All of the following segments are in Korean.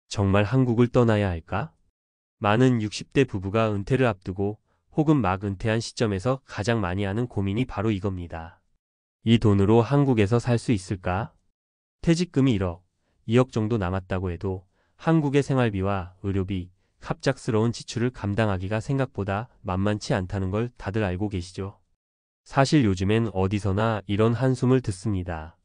정말 한국을 떠나야 할까? 많은 60대 부부가 은퇴를 앞두고 혹은 막 은퇴한 시점에서 가장 많이 하는 고민이 바로 이겁니다. 이 돈으로 한국에서 살 수 있을까? 퇴직금이 1억, 2억 정도 남았다고 해도 한국의 생활비와 의료비, 갑작스러운 지출을 감당하기가 생각보다 만만치 않다는 걸 다들 알고 계시죠? 사실 요즘엔 어디서나 이런 한숨을 듣습니다.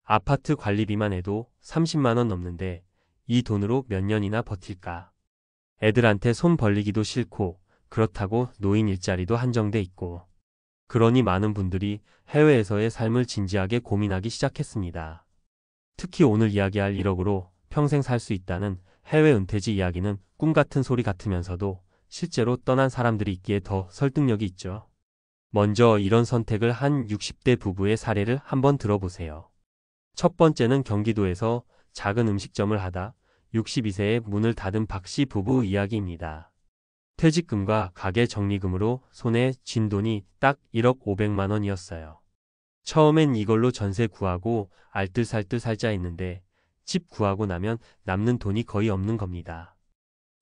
아파트 관리비만 해도 30만 원 넘는데 이 돈으로 몇 년이나 버틸까? 애들한테 손 벌리기도 싫고 그렇다고 노인 일자리도 한정돼 있고 그러니 많은 분들이 해외에서의 삶을 진지하게 고민하기 시작했습니다. 특히 오늘 이야기할 1억으로 평생 살 수 있다는 해외 은퇴지 이야기는 꿈 같은 소리 같으면서도 실제로 떠난 사람들이 있기에 더 설득력이 있죠. 먼저 이런 선택을 한 60대 부부의 사례를 한번 들어보세요. 첫 번째는 경기도에서 작은 음식점을 하다 62세에 문을 닫은 박씨 부부 이야기입니다. 퇴직금과 가게 정리금으로 손에 쥔 돈이 딱 1억 500만 원이었어요. 처음엔 이걸로 전세 구하고 알뜰살뜰 살자 했는데 집 구하고 나면 남는 돈이 거의 없는 겁니다.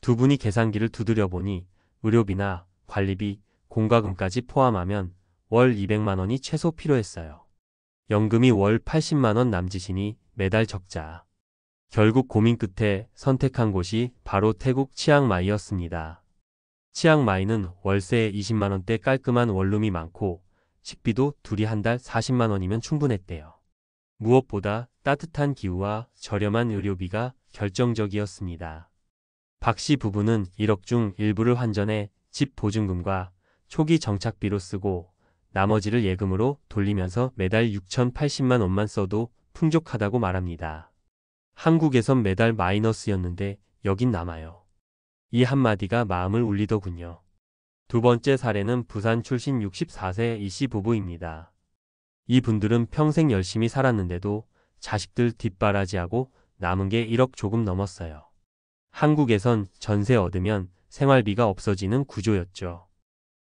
두 분이 계산기를 두드려 보니 의료비나 관리비, 공과금까지 포함하면 월 200만 원이 최소 필요했어요. 연금이 월 80만 원 남짓이니 매달 적자. 결국 고민 끝에 선택한 곳이 바로 태국 치앙마이였습니다. 치앙마이는 월세 20만 원대 깔끔한 원룸이 많고 식비도 둘이 한 달 40만 원이면 충분했대요. 무엇보다 따뜻한 기후와 저렴한 의료비가 결정적이었습니다. 박 씨 부부는 1억 중 일부를 환전해 집 보증금과 초기 정착비로 쓰고 나머지를 예금으로 돌리면서 매달 6,080만 원만 써도 풍족하다고 말합니다. 한국에선 매달 마이너스였는데 여긴 남아요. 이 한마디가 마음을 울리더군요. 두 번째 사례는 부산 출신 64세 이씨 부부입니다. 이분들은 평생 열심히 살았는데도 자식들 뒷바라지하고 남은 게 1억 조금 넘었어요. 한국에선 전세 얻으면 생활비가 없어지는 구조였죠.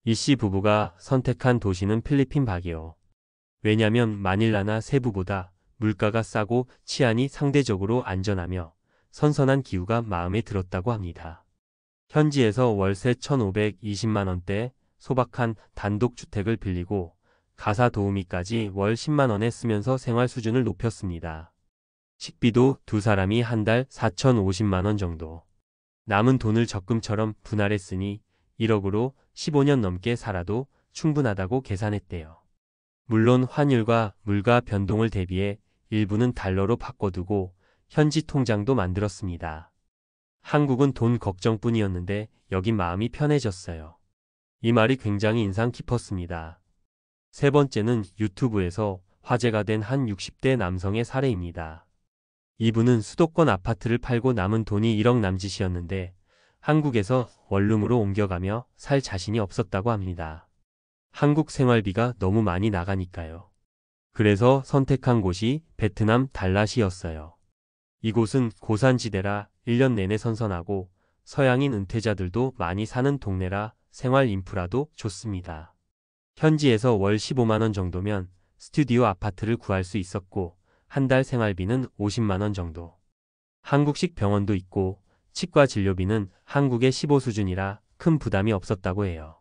이씨 부부가 선택한 도시는 필리핀 바기오. 왜냐면 마닐라나 세부보다 물가가 싸고 치안이 상대적으로 안전하며 선선한 기후가 마음에 들었다고 합니다. 현지에서 월세 1,520만 원대 소박한 단독주택을 빌리고 가사 도우미까지 월 10만 원에 쓰면서 생활 수준을 높였습니다. 식비도 두 사람이 한 달 4,050만 원 정도. 남은 돈을 적금처럼 분할했으니 1억으로 15년 넘게 살아도 충분하다고 계산했대요. 물론 환율과 물가 변동을 대비해 일부는 달러로 바꿔두고 현지 통장도 만들었습니다. 한국은 돈 걱정뿐이었는데 여긴 마음이 편해졌어요. 이 말이 굉장히 인상 깊었습니다. 세 번째는 유튜브에서 화제가 된 한 60대 남성의 사례입니다. 이분은 수도권 아파트를 팔고 남은 돈이 1억 남짓이었는데 한국에서 원룸으로 옮겨가며 살 자신이 없었다고 합니다. 한국 생활비가 너무 많이 나가니까요. 그래서 선택한 곳이 베트남 달랏이었어요. 이곳은 고산지대라 1년 내내 선선하고 서양인 은퇴자들도 많이 사는 동네라 생활 인프라도 좋습니다. 현지에서 월 15만 원 정도면 스튜디오 아파트를 구할 수 있었고 한 달 생활비는 50만 원 정도. 한국식 병원도 있고 치과 진료비는 한국의 15 수준이라 큰 부담이 없었다고 해요.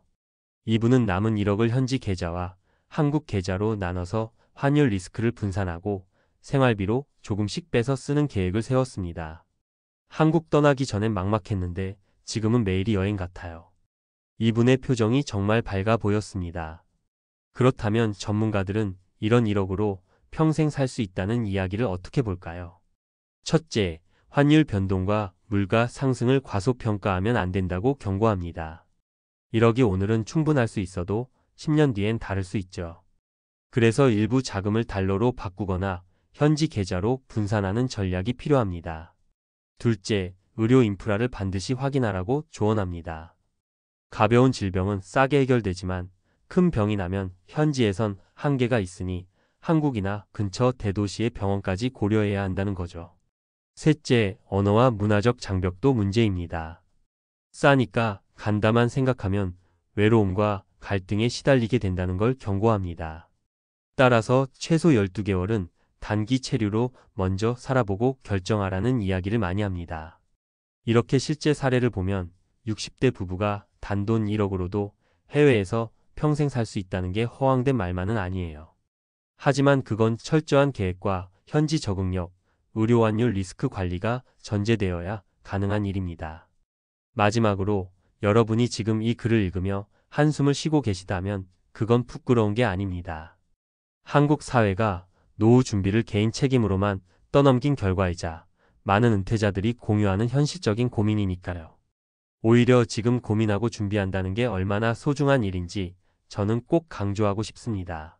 이분은 남은 1억을 현지 계좌와 한국 계좌로 나눠서 환율 리스크를 분산하고 생활비로 조금씩 빼서 쓰는 계획을 세웠습니다. 한국 떠나기 전엔 막막했는데 지금은 매일이 여행 같아요. 이분의 표정이 정말 밝아 보였습니다. 그렇다면 전문가들은 이런 1억으로 평생 살 수 있다는 이야기를 어떻게 볼까요? 첫째, 환율 변동과 물가 상승을 과소평가하면 안 된다고 경고합니다. 1억이 오늘은 충분할 수 있어도 10년 뒤엔 다를 수 있죠. 그래서 일부 자금을 달러로 바꾸거나 현지 계좌로 분산하는 전략이 필요합니다. 둘째, 의료 인프라를 반드시 확인하라고 조언합니다. 가벼운 질병은 싸게 해결되지만 큰 병이 나면 현지에선 한계가 있으니 한국이나 근처 대도시의 병원까지 고려해야 한다는 거죠. 셋째, 언어와 문화적 장벽도 문제입니다. 싸니까 간다만 생각하면 외로움과 갈등에 시달리게 된다는 걸 경고합니다. 따라서 최소 12개월은 단기 체류로 먼저 살아보고 결정하라는 이야기를 많이 합니다. 이렇게 실제 사례를 보면 60대 부부가 단돈 1억으로도 해외에서 평생 살 수 있다는 게 허황된 말만은 아니에요. 하지만 그건 철저한 계획과 현지 적응력, 의료 환율 리스크 관리가 전제되어야 가능한 일입니다. 마지막으로 여러분이 지금 이 글을 읽으며 한숨을 쉬고 계시다면 그건 부끄러운 게 아닙니다. 한국 사회가 노후 준비를 개인 책임으로만 떠넘긴 결과이자 많은 은퇴자들이 공유하는 현실적인 고민이니까요. 오히려 지금 고민하고 준비한다는 게 얼마나 소중한 일인지 저는 꼭 강조하고 싶습니다.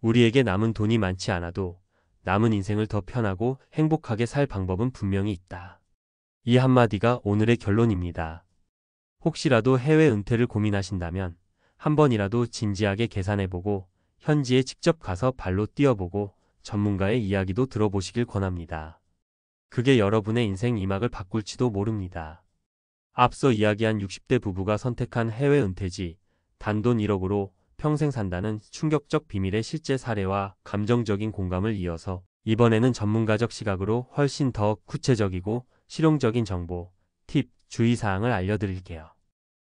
우리에게 남은 돈이 많지 않아도 남은 인생을 더 편하고 행복하게 살 방법은 분명히 있다. 이 한마디가 오늘의 결론입니다. 혹시라도 해외 은퇴를 고민하신다면 한 번이라도 진지하게 계산해보고 현지에 직접 가서 발로 뛰어보고 전문가의 이야기도 들어보시길 권합니다. 그게 여러분의 인생 이막을 바꿀지도 모릅니다. 앞서 이야기한 60대 부부가 선택한 해외 은퇴지, 단돈 1억으로 평생 산다는 충격적 비밀의 실제 사례와 감정적인 공감을 이어서 이번에는 전문가적 시각으로 훨씬 더 구체적이고 실용적인 정보, 팁, 주의사항을 알려드릴게요.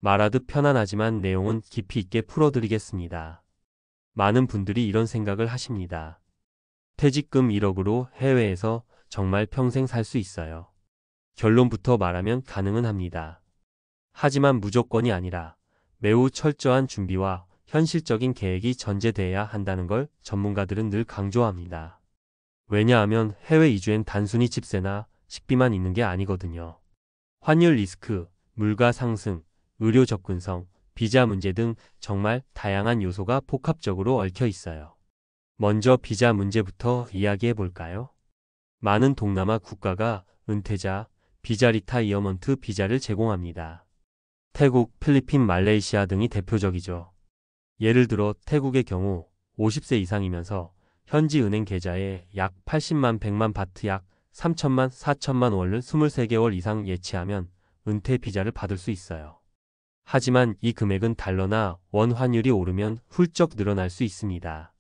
말하듯 편안하지만 내용은 깊이 있게 풀어드리겠습니다. 많은 분들이 이런 생각을 하십니다. 퇴직금 1억으로 해외에서 정말 평생 살 수 있어요. 결론부터 말하면 가능은 합니다. 하지만 무조건이 아니라 매우 철저한 준비와 현실적인 계획이 전제돼야 한다는 걸 전문가들은 늘 강조합니다. 왜냐하면 해외 이주엔 단순히 집세나 식비만 있는 게 아니거든요. 환율 리스크, 물가 상승, 의료 접근성, 비자 문제 등 정말 다양한 요소가 복합적으로 얽혀 있어요. 먼저 비자 문제부터 이야기해 볼까요? 많은 동남아 국가가 은퇴자, 비자 리타이어먼트 비자를 제공합니다. 태국, 필리핀, 말레이시아 등이 대표적이죠. 예를 들어 태국의 경우 50세 이상이면서 현지 은행 계좌에 약 80만 100만 바트 약 3천만 4천만 원을 23개월 이상 예치하면 은퇴 비자를 받을 수 있어요. 하지만 이 금액은 달러나 원 환율이 오르면 훌쩍 늘어날 수 있습니다.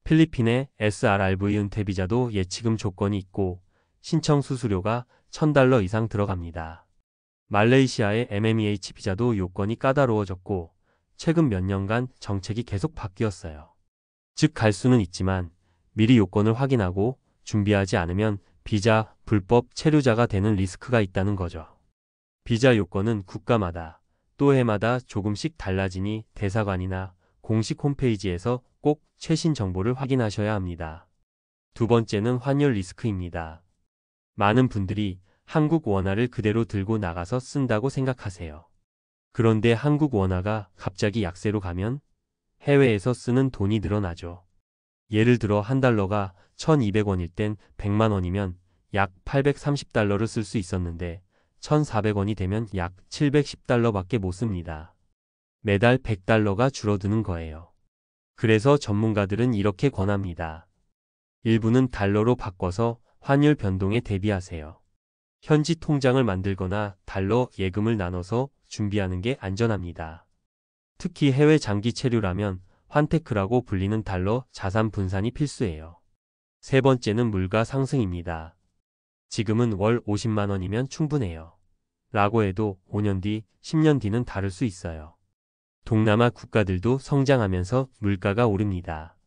필리핀의 SRRV 은퇴 비자도 예치금 조건이 있고 신청 수수료가 1,000달러 이상 들어갑니다. 말레이시아의 MMEH 비자도 요건이 까다로워졌고 최근 몇 년간 정책이 계속 바뀌었어요. 즉 갈 수는 있지만 미리 요건을 확인하고 준비하지 않으면 비자 불법 체류자가 되는 리스크가 있다는 거죠. 비자 요건은 국가마다 또 해마다 조금씩 달라지니 대사관이나 공식 홈페이지에서 꼭 최신 정보를 확인하셔야 합니다. 두 번째는 환율 리스크입니다. 많은 분들이 한국 원화를 그대로 들고 나가서 쓴다고 생각하세요. 그런데 한국 원화가 갑자기 약세로 가면 해외에서 쓰는 돈이 늘어나죠. 예를 들어 한 달러가 1,200원일 땐 100만 원이면 약 830달러를 쓸 수 있었는데 1,400원이 되면 약 710달러밖에 못 씁니다. 매달 100달러가 줄어드는 거예요. 그래서 전문가들은 이렇게 권합니다. 일부는 달러로 바꿔서 환율 변동에 대비하세요. 현지 통장을 만들거나 달러 예금을 나눠서 준비하는 게 안전합니다. 특히 해외 장기 체류라면 환테크라고 불리는 달러 자산 분산이 필수예요. 세 번째는 물가 상승입니다. 지금은 월 50만 원이면 충분해요. 라고 해도 5년 뒤, 10년 뒤는 다를 수 있어요. 동남아 국가들도 성장하면서 물가가 오릅니다.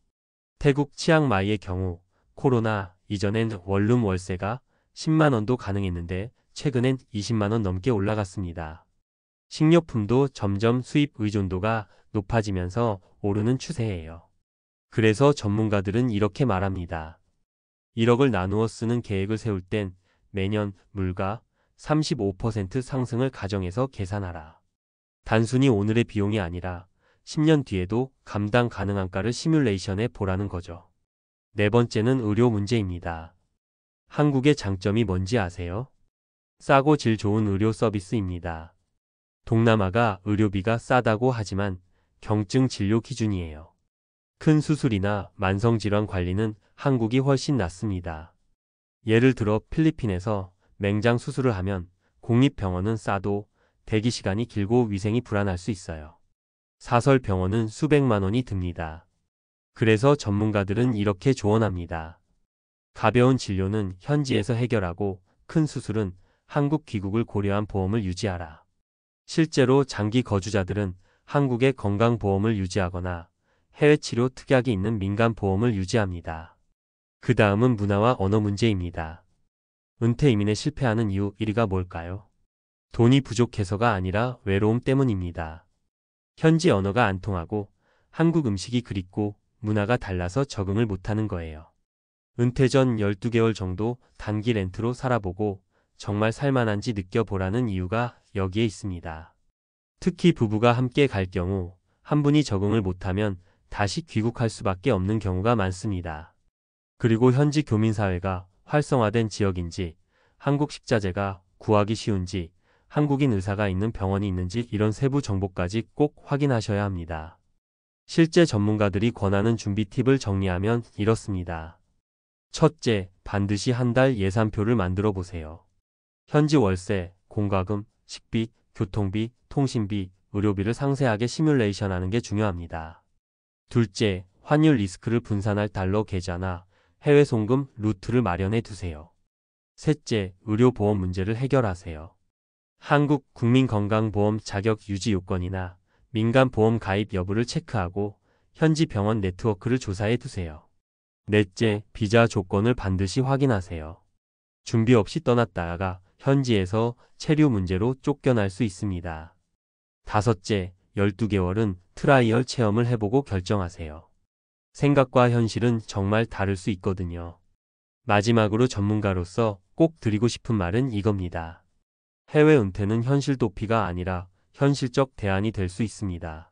태국 치앙마이의 경우 코로나 이전엔 원룸 월세가 10만 원도 가능했는데 최근엔 20만 원 넘게 올라갔습니다. 식료품도 점점 수입 의존도가 높아지면서 오르는 추세예요. 그래서 전문가들은 이렇게 말합니다. 1억을 나누어 쓰는 계획을 세울 땐 매년 물가 35% 상승을 가정해서 계산하라. 단순히 오늘의 비용이 아니라 10년 뒤에도 감당 가능한가를 시뮬레이션해 보라는 거죠. 네 번째는 의료 문제입니다. 한국의 장점이 뭔지 아세요? 싸고 질 좋은 의료 서비스입니다. 동남아가 의료비가 싸다고 하지만 경증 진료 기준이에요. 큰 수술이나 만성질환 관리는 한국이 훨씬 낫습니다. 예를 들어 필리핀에서 맹장 수술을 하면 공립병원은 싸도 대기 시간이 길고 위생이 불안할 수 있어요. 사설 병원은 수백만 원이 듭니다. 그래서 전문가들은 이렇게 조언합니다. 가벼운 진료는 현지에서 해결하고 큰 수술은 한국 귀국을 고려한 보험을 유지하라. 실제로 장기 거주자들은 한국의 건강보험을 유지하거나 해외 치료 특약이 있는 민간보험을 유지합니다. 그 다음은 문화와 언어 문제입니다. 은퇴 이민에 실패하는 이유 1위가 뭘까요? 돈이 부족해서가 아니라 외로움 때문입니다. 현지 언어가 안 통하고 한국 음식이 그립고 문화가 달라서 적응을 못하는 거예요. 은퇴 전 12개월 정도 단기 렌트로 살아보고 정말 살만한지 느껴보라는 이유가 여기에 있습니다. 특히 부부가 함께 갈 경우 한 분이 적응을 못하면 다시 귀국할 수밖에 없는 경우가 많습니다. 그리고 현지 교민사회가 활성화된 지역인지, 한국 식자재가 구하기 쉬운지, 한국인 의사가 있는 병원이 있는지 이런 세부 정보까지 꼭 확인하셔야 합니다. 실제 전문가들이 권하는 준비 팁을 정리하면 이렇습니다. 첫째, 반드시 한 달 예산표를 만들어 보세요. 현지 월세, 공과금, 식비, 교통비, 통신비, 의료비를 상세하게 시뮬레이션하는 게 중요합니다. 둘째, 환율 리스크를 분산할 달러 계좌나 해외 송금 루트를 마련해 두세요. 셋째, 의료보험 문제를 해결하세요. 한국 국민건강보험 자격 유지 요건이나 민간보험 가입 여부를 체크하고 현지 병원 네트워크를 조사해 두세요. 넷째, 비자 조건을 반드시 확인하세요. 준비 없이 떠났다가 현지에서 체류 문제로 쫓겨날 수 있습니다. 다섯째, 12개월은 트라이얼 체험을 해보고 결정하세요. 생각과 현실은 정말 다를 수 있거든요. 마지막으로 전문가로서 꼭 드리고 싶은 말은 이겁니다. 해외 은퇴는 현실 도피가 아니라 현실적 대안이 될 수 있습니다.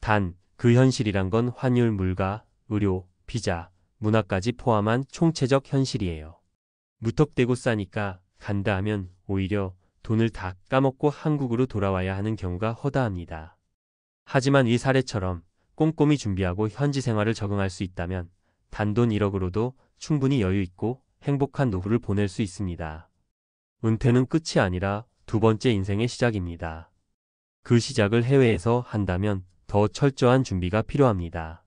단, 그 현실이란 건 환율, 물가, 의료, 비자, 문화까지 포함한 총체적 현실이에요. 무턱대고 싸니까 간다 하면 오히려 돈을 다 까먹고 한국으로 돌아와야 하는 경우가 허다합니다. 하지만 이 사례처럼 꼼꼼히 준비하고 현지 생활을 적응할 수 있다면 단돈 1억으로도 충분히 여유 있고 행복한 노후를 보낼 수 있습니다. 은퇴는 끝이 아니라 두 번째 인생의 시작입니다. 그 시작을 해외에서 한다면 더 철저한 준비가 필요합니다.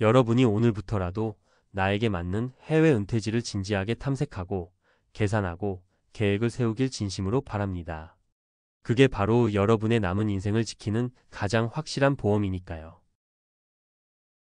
여러분이 오늘부터라도 나에게 맞는 해외 은퇴지를 진지하게 탐색하고 계산하고 계획을 세우길 진심으로 바랍니다. 그게 바로 여러분의 남은 인생을 지키는 가장 확실한 보험이니까요.